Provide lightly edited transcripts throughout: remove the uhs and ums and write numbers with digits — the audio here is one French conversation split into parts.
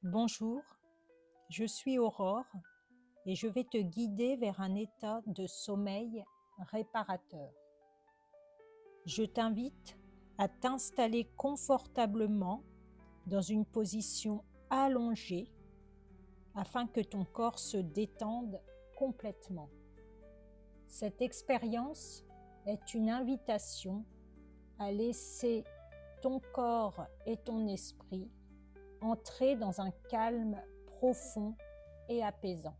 Bonjour, je suis Aurore et je vais te guider vers un état de sommeil réparateur. Je t'invite à t'installer confortablement dans une position allongée afin que ton corps se détende complètement. Cette expérience est une invitation à laisser ton corps et ton esprit entrer dans un calme profond et apaisant.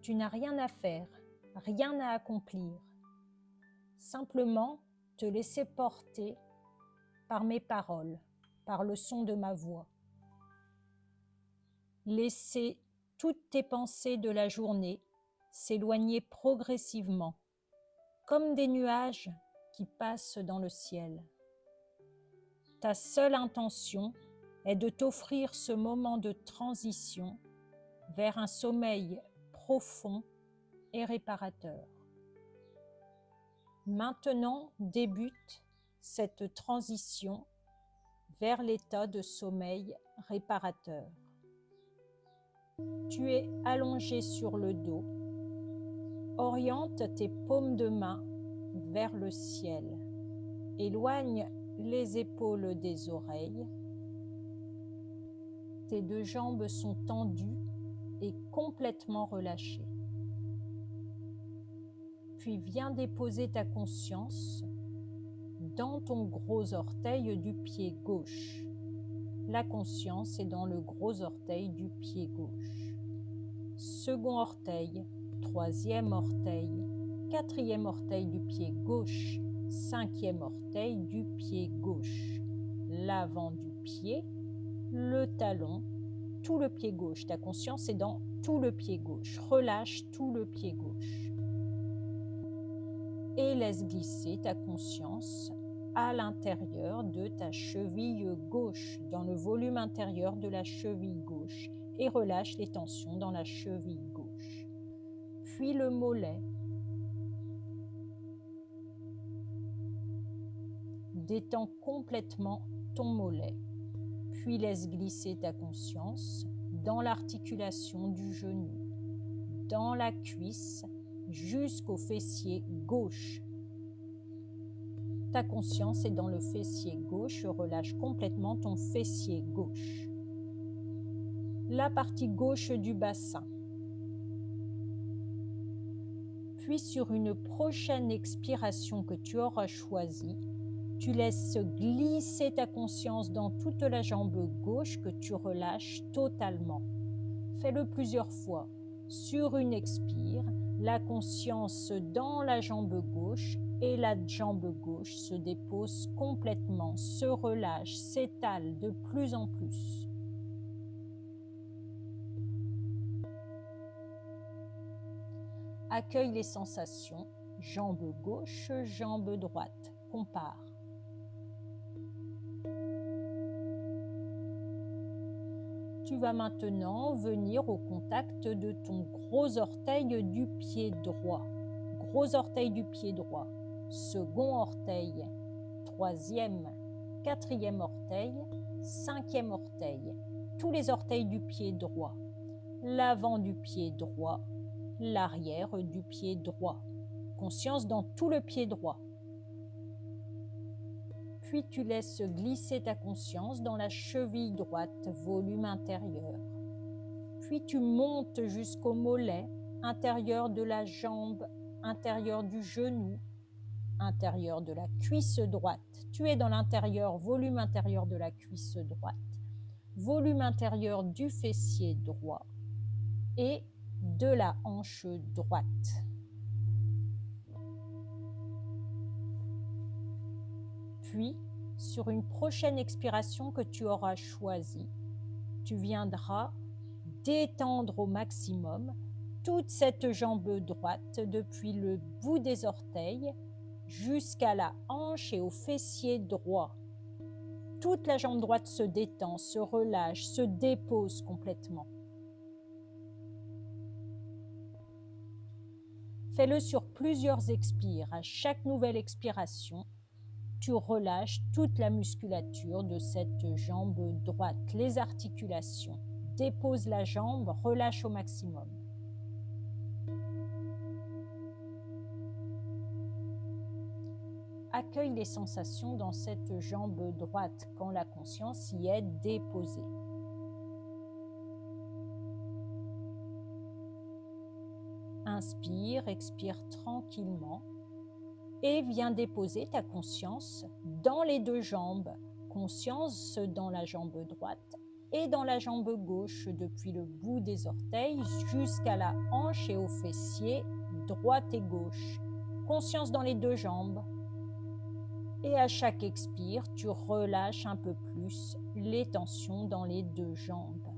Tu n'as rien à faire, rien à accomplir. Simplement te laisser porter par mes paroles, par le son de ma voix. Laisser toutes tes pensées de la journée s'éloigner progressivement, comme des nuages qui passent dans le ciel. Ta seule intention est de t'offrir ce moment de transition vers un sommeil profond et réparateur. Maintenant débute cette transition vers l'état de sommeil réparateur. Tu es allongé sur le dos. Oriente tes paumes de main vers le ciel. Éloigne les épaules des oreilles. Tes deux jambes sont tendues et complètement relâchées. Puis viens déposer ta conscience dans ton gros orteil du pied gauche. La conscience est dans le gros orteil du pied gauche. Second orteil, troisième orteil, quatrième orteil du pied gauche, cinquième orteil du pied gauche. L'avant du pied, le talon, tout le pied gauche. Ta conscience est dans tout le pied gauche. Relâche tout le pied gauche. Et laisse glisser ta conscience à l'intérieur de ta cheville gauche, dans le volume intérieur de la cheville gauche, et relâche les tensions dans la cheville gauche. Puis le mollet. Détends complètement ton mollet. Puis laisse glisser ta conscience dans l'articulation du genou, dans la cuisse, jusqu'au fessier gauche. Ta conscience est dans le fessier gauche, relâche complètement ton fessier gauche. La partie gauche du bassin. Puis sur une prochaine expiration que tu auras choisie, tu laisses glisser ta conscience dans toute la jambe gauche que tu relâches totalement. Fais-le plusieurs fois. Sur une expire, la conscience dans la jambe gauche et la jambe gauche se dépose complètement, se relâche, s'étale de plus en plus. Accueille les sensations, jambe gauche, jambe droite. Compare. Tu vas maintenant venir au contact de ton gros orteil du pied droit. Gros orteil du pied droit. Second orteil. Troisième. Quatrième orteil. Cinquième orteil. Tous les orteils du pied droit. L'avant du pied droit. L'arrière du pied droit. Conscience dans tout le pied droit. Puis tu laisses glisser ta conscience dans la cheville droite, volume intérieur. Puis tu montes jusqu'au mollet, intérieur de la jambe, intérieur du genou, intérieur de la cuisse droite. Tu es dans l'intérieur, volume intérieur de la cuisse droite, volume intérieur du fessier droit et de la hanche droite. Puis, sur une prochaine expiration que tu auras choisie, tu viendras détendre au maximum toute cette jambe droite depuis le bout des orteils jusqu'à la hanche et au fessier droit. Toute la jambe droite se détend, se relâche, se dépose complètement. Fais-le sur plusieurs expires. À chaque nouvelle expiration, tu relâches toute la musculature de cette jambe droite, les articulations. Dépose la jambe, relâche au maximum. Accueille les sensations dans cette jambe droite quand la conscience y est déposée. Inspire, expire tranquillement et viens déposer ta conscience dans les deux jambes. Conscience dans la jambe droite et dans la jambe gauche depuis le bout des orteils jusqu'à la hanche et au fessier, droite et gauche. Conscience dans les deux jambes. Et à chaque expire, tu relâches un peu plus les tensions dans les deux jambes.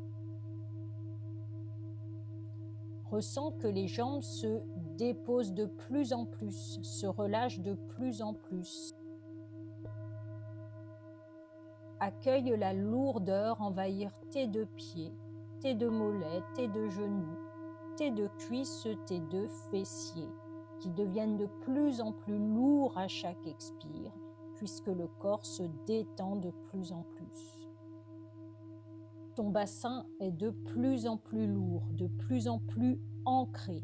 Ressens que les jambes se déposent de plus en plus, se relâchent de plus en plus. Accueille la lourdeur envahir tes deux pieds, tes deux mollets, tes deux genoux, tes deux cuisses, tes deux fessiers, qui deviennent de plus en plus lourds à chaque expire, puisque le corps se détend de plus en plus. Ton bassin est de plus en plus lourd, de plus en plus ancré.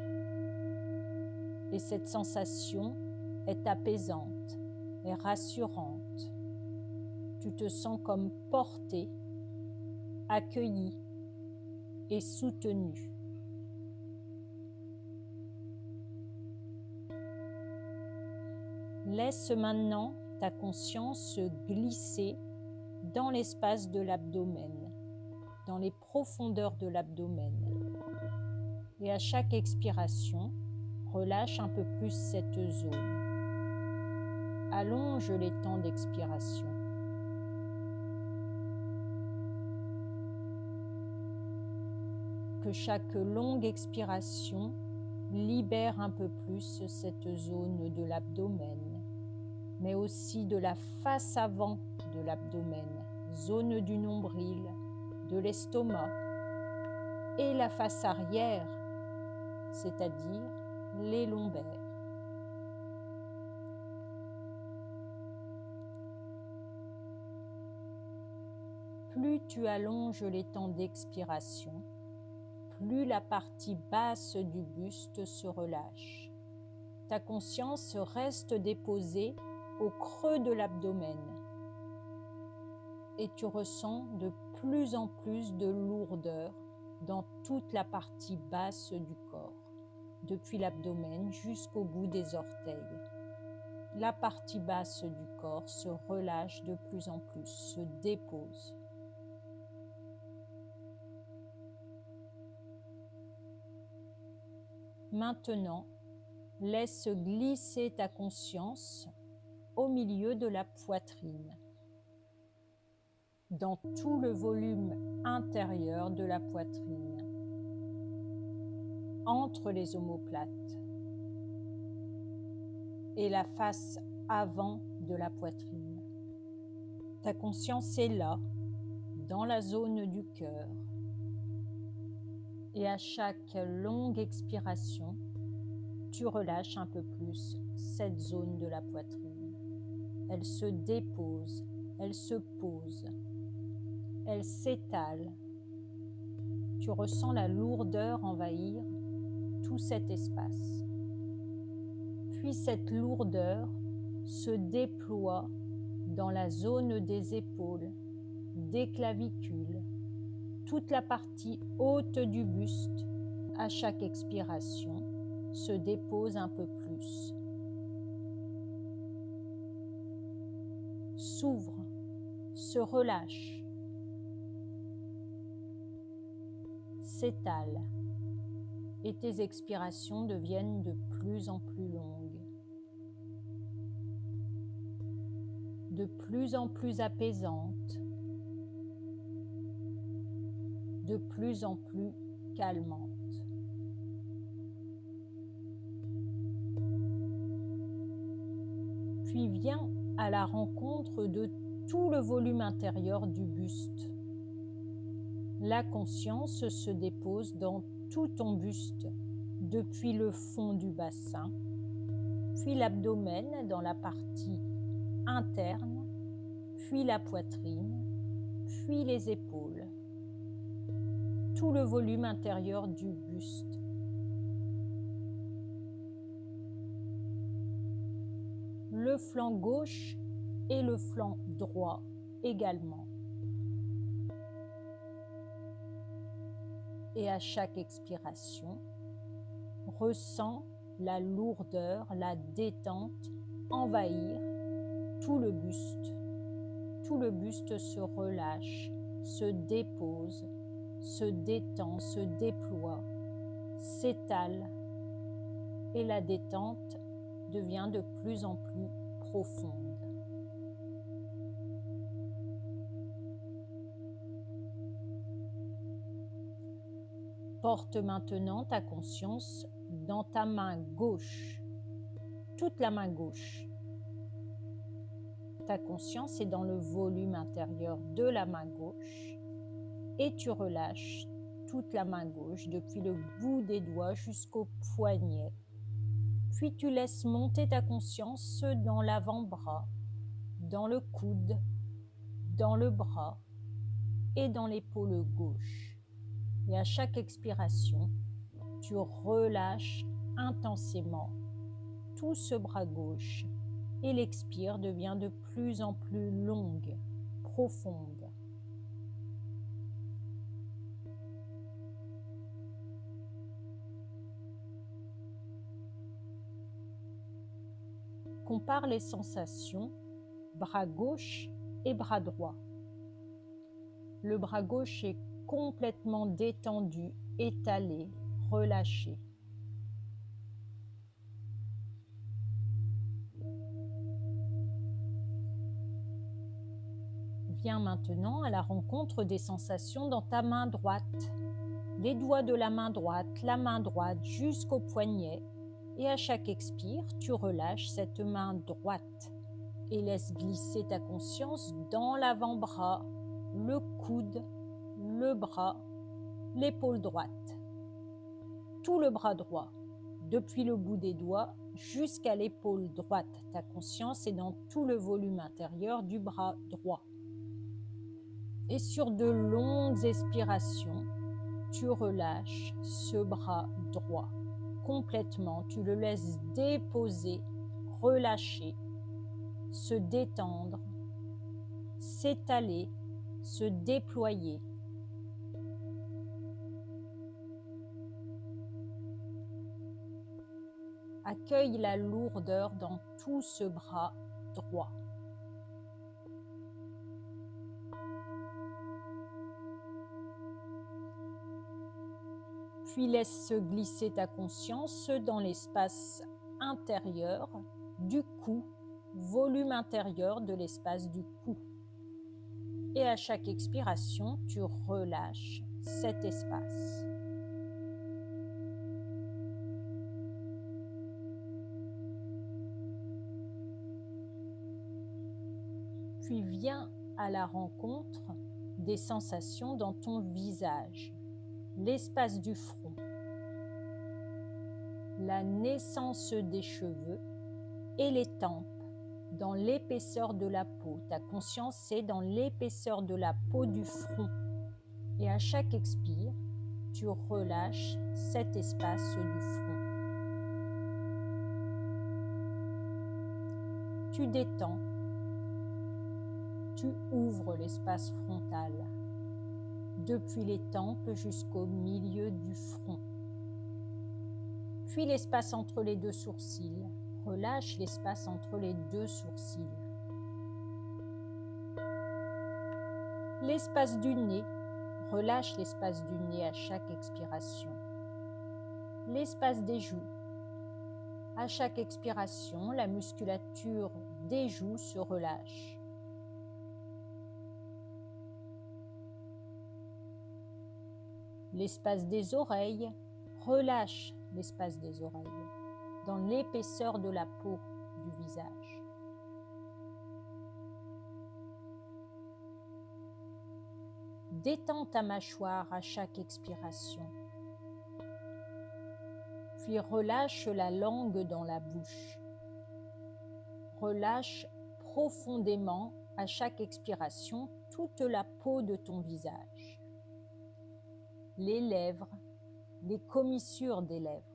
Et cette sensation est apaisante et rassurante. Tu te sens comme porté, accueilli et soutenu. Laisse maintenant ta conscience se glisser dans l'espace de l'abdomen, dans les profondeurs de l'abdomen. Et à chaque expiration, relâche un peu plus cette zone. Allonge les temps d'expiration. Que chaque longue expiration libère un peu plus cette zone de l'abdomen, mais aussi de la face avant de l'abdomen, zone du nombril, de l'estomac, et la face arrière, c'est-à-dire les lombaires. Plus tu allonges les temps d'expiration, plus la partie basse du buste se relâche. Ta conscience reste déposée au creux de l'abdomen et tu ressens de plus en plus de lourdeur dans toute la partie basse du corps, depuis l'abdomen jusqu'au bout des orteils. La partie basse du corps se relâche de plus en plus, se dépose. Maintenant, laisse glisser ta conscience au milieu de la poitrine, dans tout le volume intérieur de la poitrine, entre les omoplates et la face avant de la poitrine. Ta conscience est là, dans la zone du cœur. Et à chaque longue expiration, tu relâches un peu plus cette zone de la poitrine. Elle se dépose, elle se pose, elle s'étale. Tu ressens la lourdeur envahir tout cet espace. Puis cette lourdeur se déploie dans la zone des épaules, des clavicules, toute la partie haute du buste. À chaque expiration, se dépose un peu plus. S'ouvre, se relâche, s'étale et tes expirations deviennent de plus en plus longues, de plus en plus apaisantes, de plus en plus calmantes. Puis viens à la rencontre de tout le volume intérieur du buste. La conscience se dépose dans tout ton buste, depuis le fond du bassin, puis l'abdomen dans la partie interne, puis la poitrine, puis les épaules, tout le volume intérieur du buste. Le flanc gauche et le flanc droit également. Et à chaque expiration, ressens la lourdeur, la détente envahir tout le buste. Tout le buste se relâche, se dépose, se détend, se déploie, s'étale et la détente devient de plus en plus profonde. Porte maintenant ta conscience dans ta main gauche, toute la main gauche. Ta conscience est dans le volume intérieur de la main gauche et tu relâches toute la main gauche depuis le bout des doigts jusqu'au poignet. Puis tu laisses monter ta conscience dans l'avant-bras, dans le coude, dans le bras et dans l'épaule gauche. Et à chaque expiration, tu relâches intensément tout ce bras gauche et l'expire devient de plus en plus longue, profonde. Compare les sensations, bras gauche et bras droit. Le bras gauche est complètement détendu, étalé, relâché. Viens maintenant à la rencontre des sensations dans ta main droite. Les doigts de la main droite jusqu'au poignet. Et à chaque expire, tu relâches cette main droite et laisse glisser ta conscience dans l'avant-bras, le coude, le bras, l'épaule droite. Tout le bras droit, depuis le bout des doigts jusqu'à l'épaule droite. Ta conscience est dans tout le volume intérieur du bras droit. Et sur de longues expirations, tu relâches ce bras droit. Complètement, tu le laisses déposer, relâcher, se détendre, s'étaler, se déployer. Accueille la lourdeur dans tout ce bras droit. Puis laisse se glisser ta conscience dans l'espace intérieur du cou, volume intérieur de l'espace du cou. Et à chaque expiration, tu relâches cet espace. Puis viens à la rencontre des sensations dans ton visage. L'espace du front, la naissance des cheveux et les tempes dans l'épaisseur de la peau. Ta conscience est dans l'épaisseur de la peau du front. Et à chaque expire, tu relâches cet espace du front. Tu détends, tu ouvres l'espace frontal. Depuis les tempes jusqu'au milieu du front. Puis l'espace entre les deux sourcils. Relâche l'espace entre les deux sourcils. L'espace du nez. Relâche l'espace du nez à chaque expiration. L'espace des joues. À chaque expiration, la musculature des joues se relâche. L'espace des oreilles, relâche l'espace des oreilles dans l'épaisseur de la peau du visage. Détends ta mâchoire à chaque expiration. Puis relâche la langue dans la bouche. Relâche profondément à chaque expiration toute la peau de ton visage, les lèvres, les commissures des lèvres.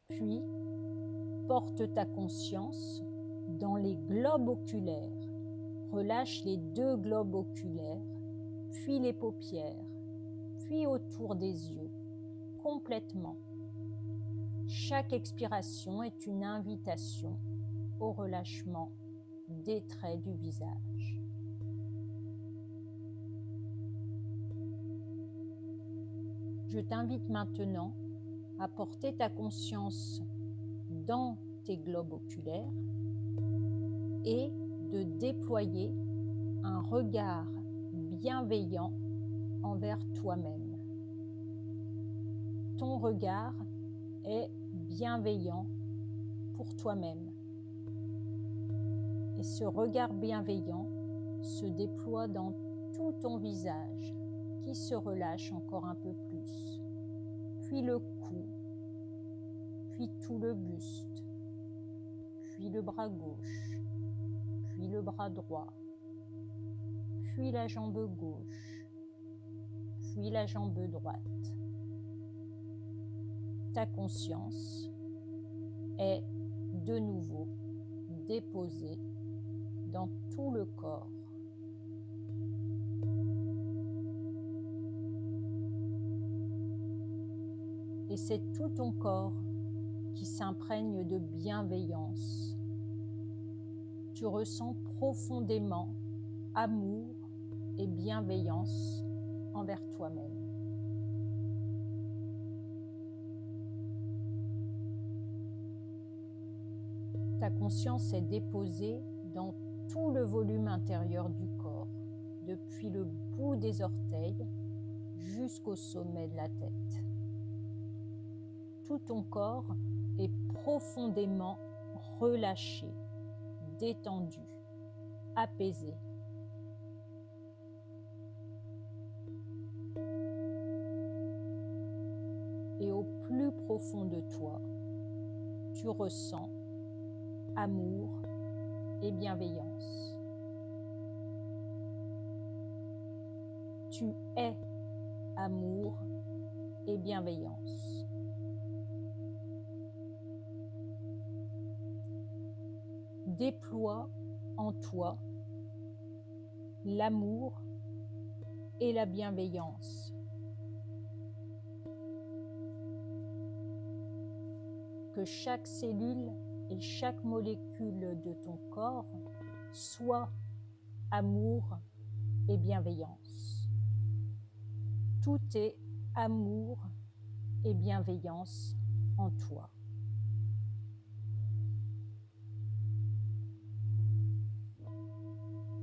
Puis, porte ta conscience dans les globes oculaires. Relâche les 2 globes oculaires, puis les paupières, puis autour des yeux, complètement. Chaque expiration est une invitation au relâchement des traits du visage. Je t'invite maintenant à porter ta conscience dans tes globes oculaires et de déployer un regard bienveillant envers toi-même. Ton regard est bienveillant pour toi-même. Et ce regard bienveillant se déploie dans tout ton visage qui se relâche encore un peu plus. Puis le cou, puis tout le buste, puis le bras gauche, puis le bras droit, puis la jambe gauche, puis la jambe droite. Ta conscience est de nouveau déposée dans tout le corps. Et c'est tout ton corps qui s'imprègne de bienveillance. Tu ressens profondément amour et bienveillance envers toi-même. Ta conscience est déposée dans tout le volume intérieur du corps, depuis le bout des orteils jusqu'au sommet de la tête. Tout ton corps est profondément relâché, détendu, apaisé. Et au plus profond de toi, tu ressens amour et bienveillance. Tu es amour et bienveillance. Déploie en toi l'amour et la bienveillance. Que chaque cellule et chaque molécule de ton corps soit amour et bienveillance. Tout est amour et bienveillance en toi.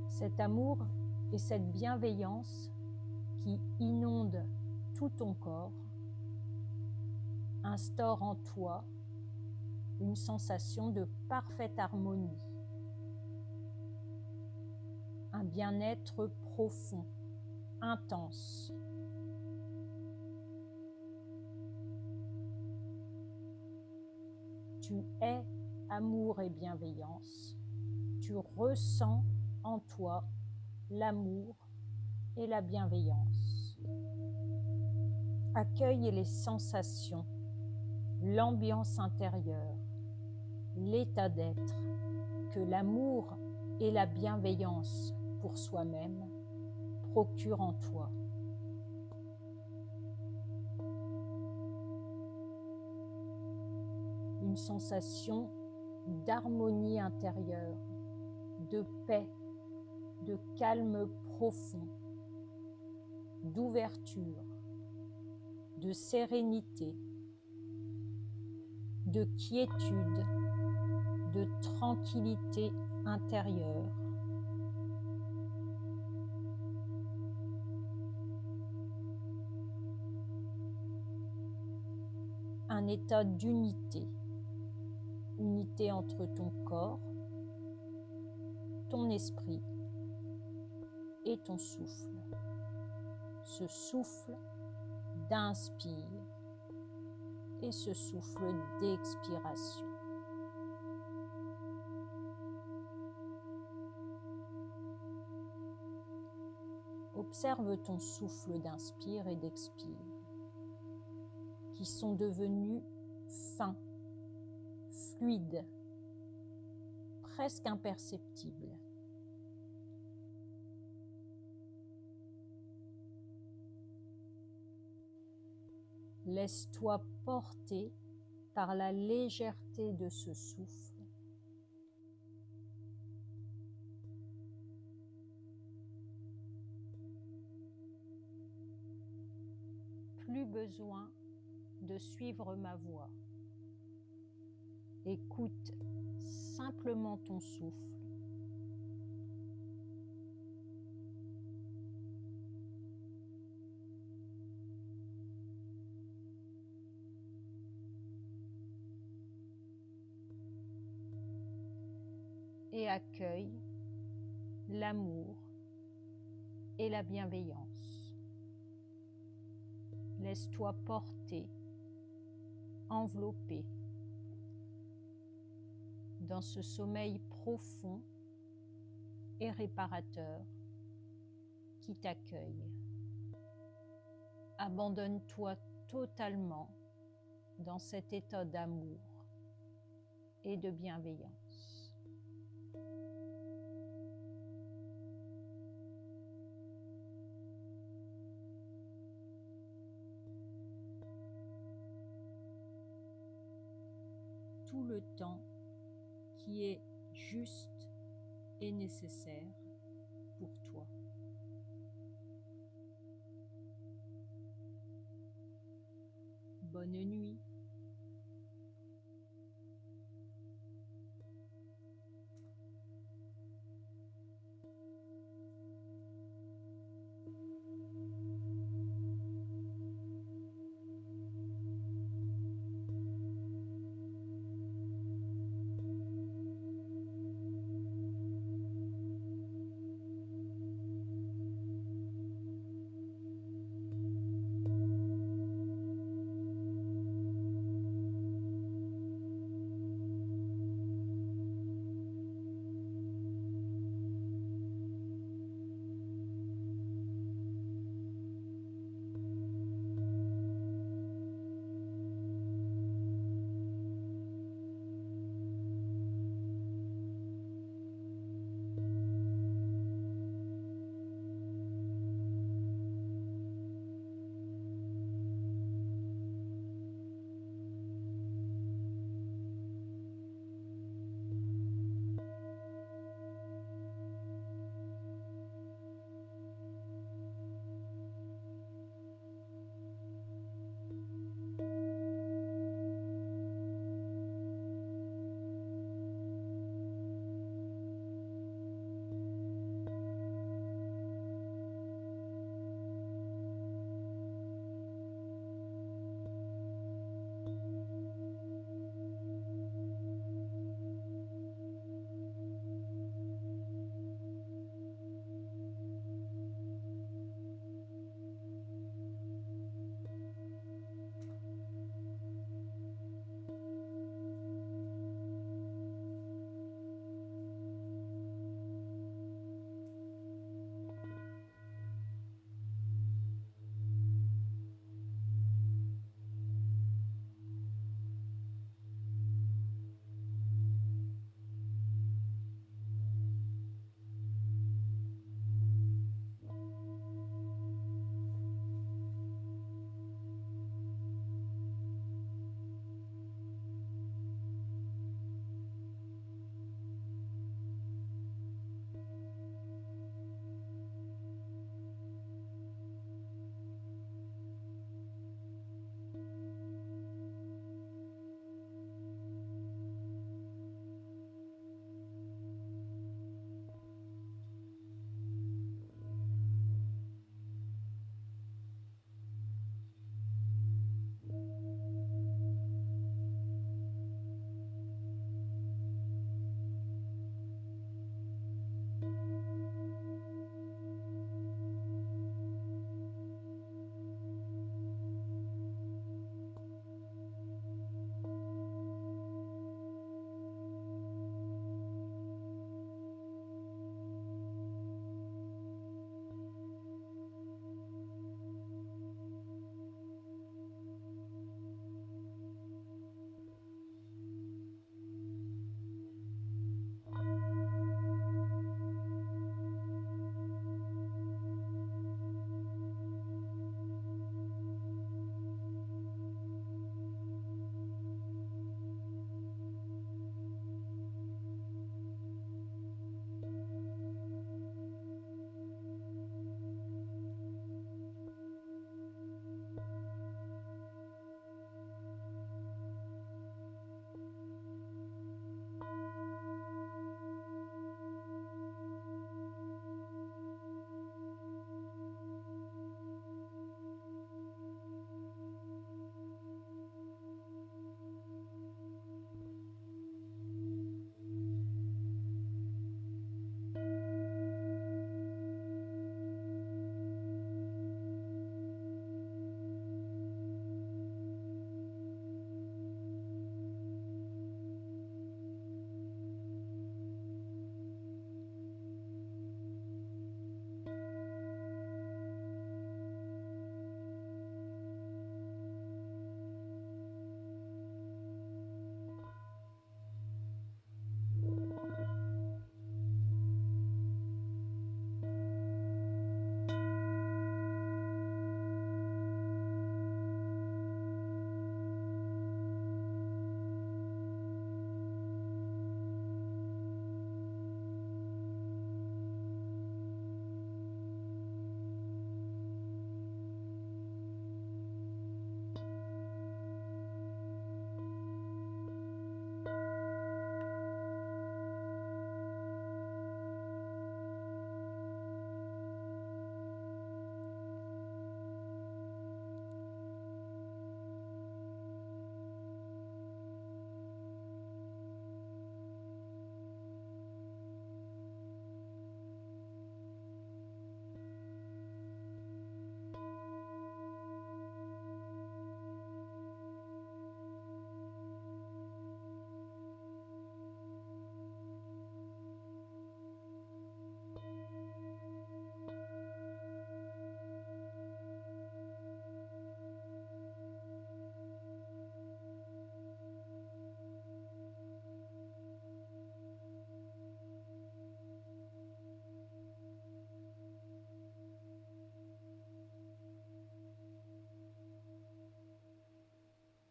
Cet amour et cette bienveillance qui inondent tout ton corps instaurent en toi une sensation de parfaite harmonie, un bien-être profond, intense. Tu es amour et bienveillance. Tu ressens en toi l'amour et la bienveillance. Accueille les sensations, l'ambiance intérieure, l'état d'être que l'amour et la bienveillance pour soi-même procurent en toi. Une sensation d'harmonie intérieure, de paix, de calme profond, d'ouverture, de sérénité, de quiétude, de tranquillité intérieure. Un état d'unité, unité entre ton corps, ton esprit et ton souffle. Ce souffle d'inspire et ce souffle d'expiration. Observe ton souffle d'inspire et d'expire, qui sont devenus fins, fluides, presque imperceptibles. Laisse-toi porter par la légèreté de ce souffle. Plus besoin de suivre ma voix. Écoute simplement ton souffle. Et accueille l'amour et la bienveillance. Laisse-toi porter, envelopper dans ce sommeil profond et réparateur qui t'accueille. Abandonne-toi totalement dans cet état d'amour et de bienveillance. Tout le temps qui est juste et nécessaire pour toi. Bonne nuit.